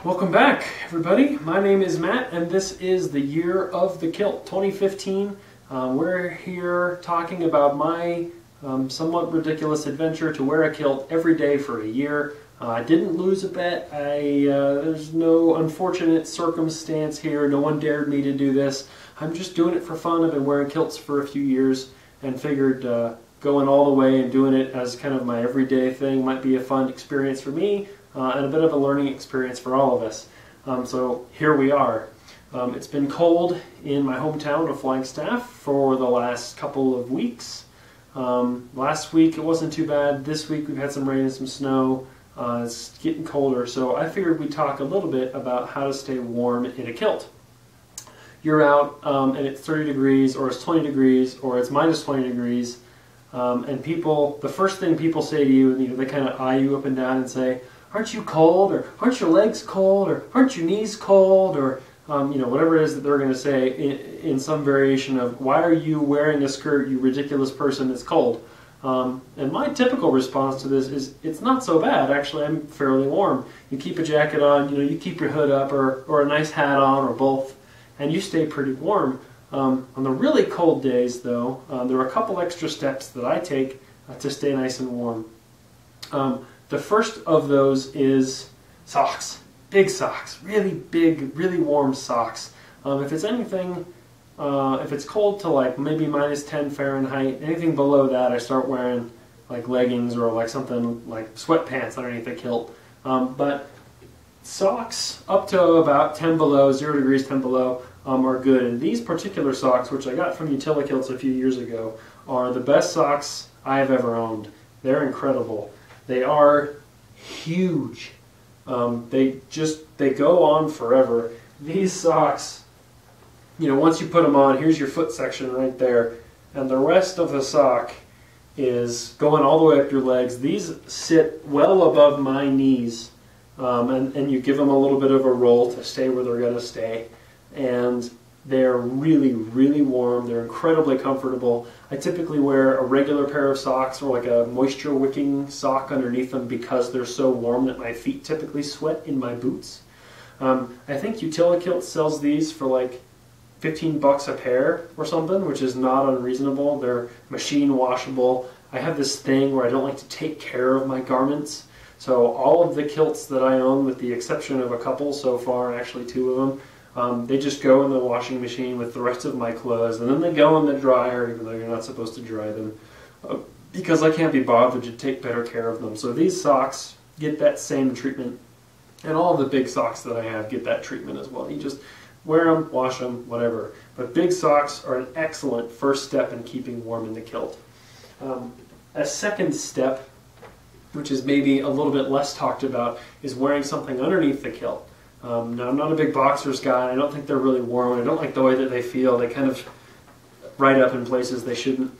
Welcome back, everybody. My name is Matt, and this is the year of the kilt, 2015. We're here talking about my somewhat ridiculous adventure to wear a kilt every day for a year. I didn't lose a bet. There's no unfortunate circumstance here. No one dared me to do this. I'm just doing it for fun. I've been wearing kilts for a few years and figured going all the way and doing it as kind of my everyday thing might be a fun experience for me. And a bit of a learning experience for all of us. So here we are. It's been cold in my hometown of Flagstaff for the last couple of weeks. Last week it wasn't too bad. This week we've had some rain and some snow. It's getting colder, so I figured we'd talk a little bit about how to stay warm in a kilt. You're out and it's 30 degrees, or it's 20 degrees, or it's minus 20 degrees, and the first thing people say to you, they kind of eye you up and down and say, "Aren't you cold?" or "Aren't your legs cold?" or "Aren't your knees cold?" or whatever it is that they're going to say in some variation of, "Why are you wearing a skirt, you ridiculous person, it's cold?" And my typical response to this is, it's not so bad. Actually, I'm fairly warm. You keep a jacket on, you keep your hood up or a nice hat on or both, and you stay pretty warm. On the really cold days, though, there are a couple extra steps that I take to stay nice and warm. The first of those is socks. Big socks. Really big, really warm socks. If it's anything, if it's cold to like maybe minus 10 Fahrenheit, anything below that I start wearing like leggings or like something like sweatpants underneath the kilt. But socks up to about 10 below, 0 degrees, 10 below, are good. And these particular socks, which I got from Utilakilts a few years ago, are the best socks I've ever owned. They're incredible. They are huge. They go on forever. These socks, once you put them on, here's your foot section right there, and the rest of the sock is going all the way up your legs. These sit well above my knees, and you give them a little bit of a roll to stay where they're going to stay. And they're really, really warm. They're incredibly comfortable. I typically wear a regular pair of socks or like a moisture wicking sock underneath them because they're so warm that my feet typically sweat in my boots. I think Utilikilt sells these for like 15 bucks a pair or something, which is not unreasonable. They're machine washable. I have this thing where I don't like to take care of my garments. So all of the kilts that I own, with the exception of a couple so far, actually 2 of them, they just go in the washing machine with the rest of my clothes, and then they go in the dryer, even though you're not supposed to dry them, because I can't be bothered to take better care of them. So these socks get that same treatment, and all of the big socks that I have get that treatment as well. You just wear them, wash them, whatever. But big socks are an excellent first step in keeping warm in the kilt. A second step, which is maybe a little bit less talked about, is wearing something underneath the kilt. Now, I'm not a big boxers guy. I don't think they're really warm. I don't like the way that they feel. They kind of ride up in places they shouldn't.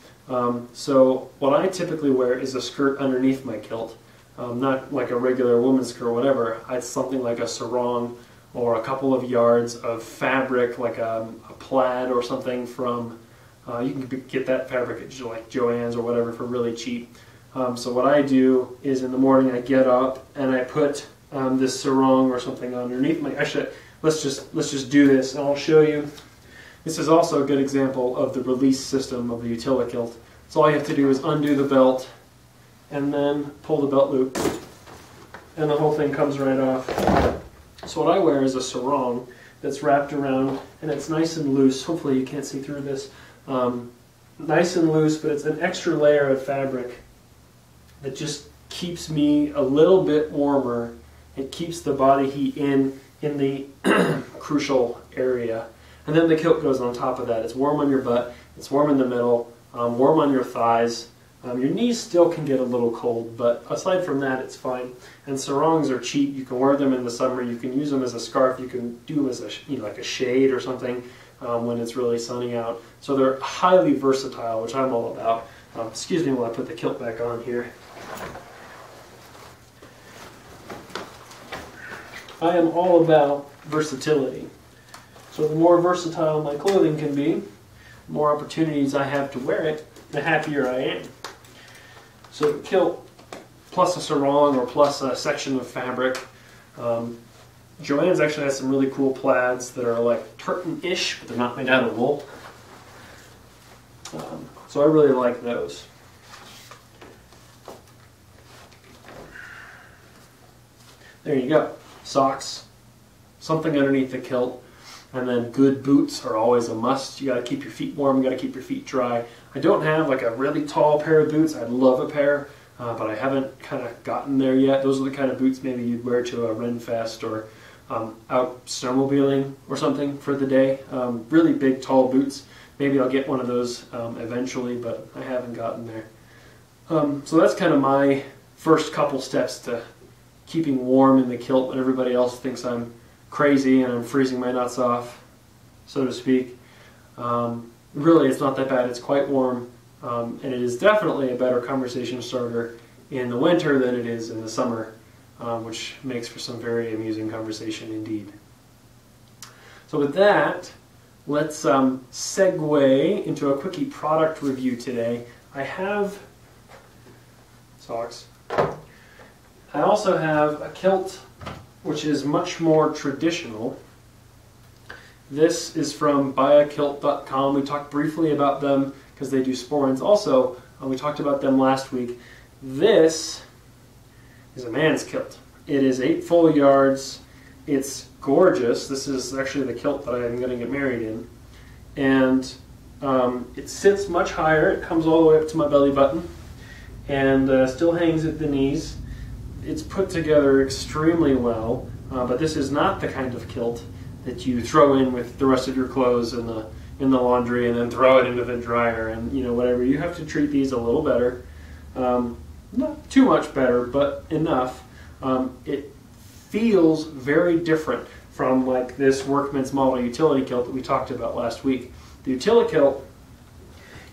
So what I typically wear is a skirt underneath my kilt. Not like a regular woman's skirt or whatever. It's something like a sarong or a couple of yards of fabric, like a plaid or something from, you can get that fabric at like Joann's or whatever for really cheap. So what I do is in the morning I get up and I put this sarong or something underneath my. Actually, let's just do this, and I'll show you. This is also a good example of the release system of the Utilikilt. So all you have to do is undo the belt, and then pull the belt loop, and the whole thing comes right off. So what I wear is a sarong that's wrapped around, and it's nice and loose. Hopefully you can't see through this. Nice and loose, but it's an extra layer of fabric that just keeps me a little bit warmer. It keeps the body heat in the crucial area. And then the kilt goes on top of that. It's warm on your butt, it's warm in the middle, warm on your thighs. Your knees still can get a little cold, but aside from that, it's fine. And sarongs are cheap. You can wear them in the summer. You can use them as a scarf. You can do them as like a shade or something when it's really sunny out. So they're highly versatile, which I'm all about. Excuse me while I put the kilt back on here. I am all about versatility. So the more versatile my clothing can be, the more opportunities I have to wear it, the happier I am. So the kilt plus a sarong or plus a section of fabric. Joann's actually has some really cool plaids that are like tartan-ish, but they're not made out of wool. So I really like those. There you go. Socks, something underneath the kilt, and then good boots are always a must. You got to keep your feet warm, you got to keep your feet dry. I don't have like a really tall pair of boots. I'd love a pair, but I haven't kind of gotten there yet. Those are the kind of boots maybe you'd wear to a Renfest or out snowmobiling or something for the day. Really big, tall boots. Maybe I'll get one of those eventually, but I haven't gotten there. So that's kind of my first couple steps to keeping warm in the kilt when everybody else thinks I'm crazy and I'm freezing my nuts off, so to speak. Really, it's not that bad. It's quite warm, and it is definitely a better conversation starter in the winter than it is in the summer, which makes for some very amusing conversation indeed. So with that, let's segue into a quickie product review today. I have socks. I also have a kilt which is much more traditional. This is from buyAKilt.com. We talked briefly about them because they do sporrans. Also, we talked about them last week. This is a man's kilt. It is 8 full yards. It's gorgeous. This is actually the kilt that I'm going to get married in. And it sits much higher. It comes all the way up to my belly button and still hangs at the knees. It's put together extremely well, but this is not the kind of kilt that you throw in with the rest of your clothes in the laundry and then throw it into the dryer and whatever. You have to treat these a little better. Not too much better, but enough. It feels very different from like this workman's model utility kilt that we talked about last week. The utility kilt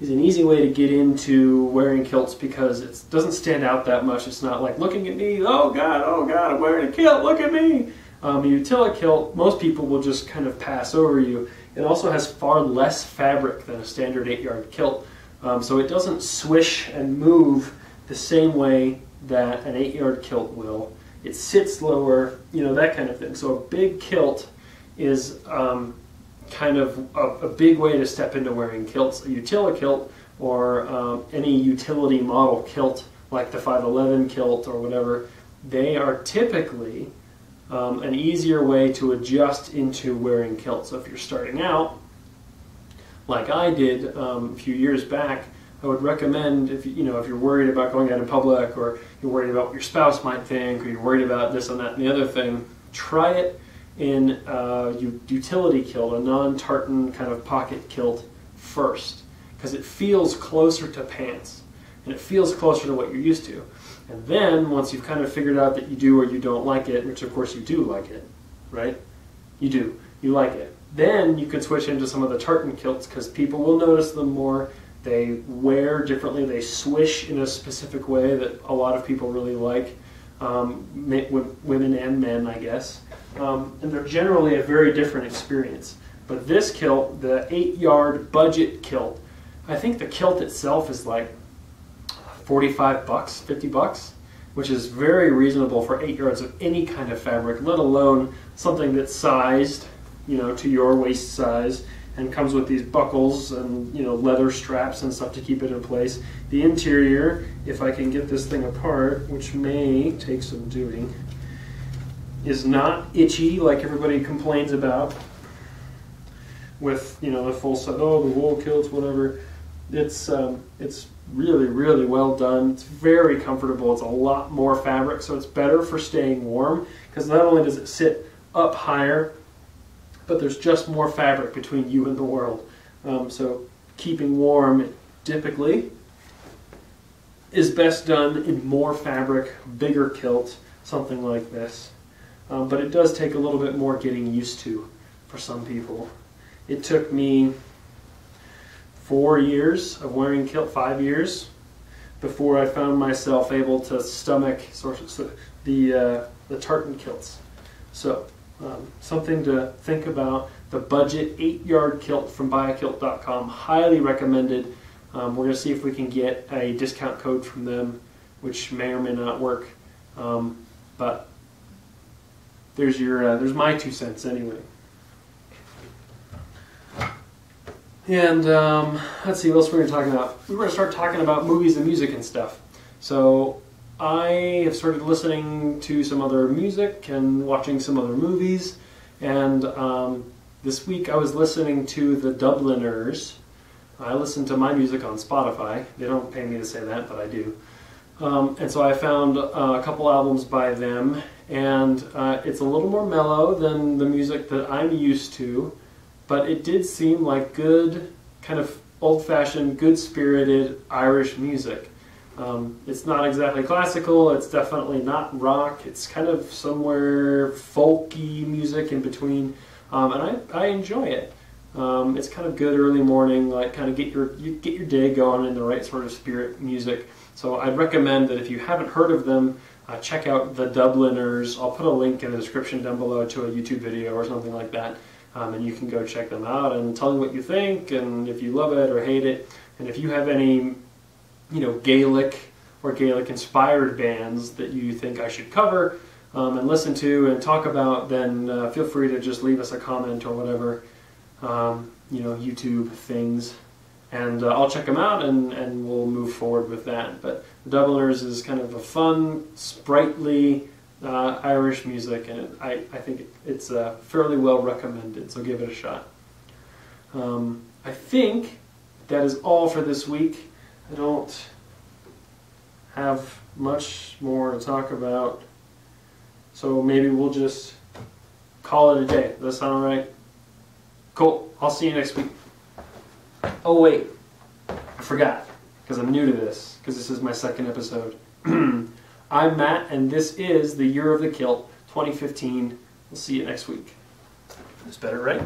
is an easy way to get into wearing kilts because it doesn't stand out that much. It's not like looking at me, oh God, I'm wearing a kilt, look at me. A utility kilt, most people will just kind of pass over you. It also has far less fabric than a standard 8-yard kilt. So it doesn't swish and move the same way that an 8-yard kilt will. It sits lower, that kind of thing. So a big kilt is kind of a big way to step into wearing kilts. A utility kilt or any utility model kilt like the 511 kilt or whatever, they are typically an easier way to adjust into wearing kilts. So if you're starting out, like I did a few years back, I would recommend if you're worried about going out in public, or you're worried about what your spouse might think, or you're worried about this and that and the other thing, try it in a utility kilt, a non-tartan kind of pocket kilt first, because it feels closer to pants and it feels closer to what you're used to. And then once you've kind of figured out that you do or you don't like it, which of course you do like it, right? You like it. Then you can switch into some of the tartan kilts because people will notice them more. They wear differently. They swish in a specific way that a lot of people really like, women and men, I guess. And they're generally a very different experience. But this kilt, the 8-yard budget kilt, I think the kilt itself is like $45, $50, which is very reasonable for 8 yards of any kind of fabric, let alone something that's sized, to your waist size, and comes with these buckles and leather straps and stuff to keep it in place. The interior, if I can get this thing apart, which may take some doing, is not itchy like everybody complains about with the full set. Oh, the wool kilts, whatever. It's really, really well done. It's very comfortable. It's a lot more fabric, so it's better for staying warm because not only does it sit up higher, but there's just more fabric between you and the world. So keeping warm typically is best done in more fabric, bigger kilt, something like this. But it does take a little bit more getting used to for some people. It took me 4 years of wearing kilt, 5 years, before I found myself able to stomach the tartan kilts. So something to think about. The budget 8-yard kilt from buyAKilt.com, highly recommended. We're going to see if we can get a discount code from them which may or may not work. But there's my 2 cents anyway. And let's see, what else we're going to talk about. We're going to start talking about movies and music and stuff. So I have started listening to some other music and watching some other movies. And this week I was listening to the Dubliners. I listen to my music on Spotify. They don't pay me to say that, but I do. And so I found a couple albums by them, and it's a little more mellow than the music that I'm used to, but it did seem like good, kind of old-fashioned, good-spirited Irish music. It's not exactly classical, it's definitely not rock, it's kind of somewhere folky music in between, and I enjoy it. It's kind of good early morning, like kind of get your day going in the right sort of spirit music. So I'd recommend that if you haven't heard of them, check out the Dubliners. I'll put a link in the description down below to a YouTube video or something like that, and you can go check them out and tell me what you think and if you love it or hate it. And if you have any, Gaelic or Gaelic-inspired bands that you think I should cover and listen to and talk about, then feel free to just leave us a comment or whatever, YouTube things. And I'll check them out and we'll move forward with that. But the Dubliners is kind of a fun, sprightly Irish music, and I think it's fairly well recommended, so give it a shot. I think that is all for this week. I don't have much more to talk about, so maybe we'll just call it a day. Does that sound all right? Cool. I'll see you next week. Oh wait, I forgot, because I'm new to this, because this is my second episode. I'm Matt, and this is the Year of the Kilt 2015. We'll see you next week. That's better, right?